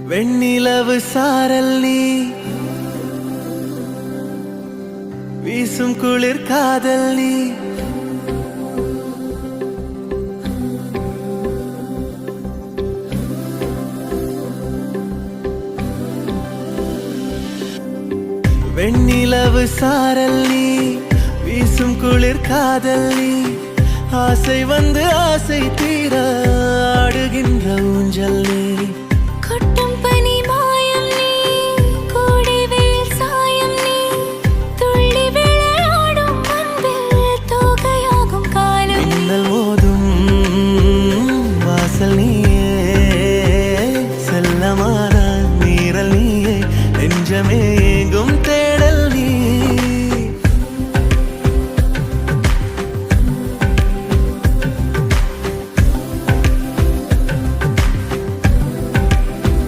வெண்ணிலவு சாரல் நீ வீசும் குளிர் காதல் நீ வெண்ணிலவு சாரல் நீ வீசும் குளிர் காதல் நீ ஆசை வந்து ஆசை தீர ஆடுகின்ற ஊஞ்சல் நீ கொட்டும் பனி மாயம் நீ கோடை வெயில் சாயம் நீ துள்ளி விளையாடும் அன்பில் தோகையாகும் காலம் மின்னல் மோதும் வாசல் நீயே செல்லமான நீரல் நீயே நெஞ்சமே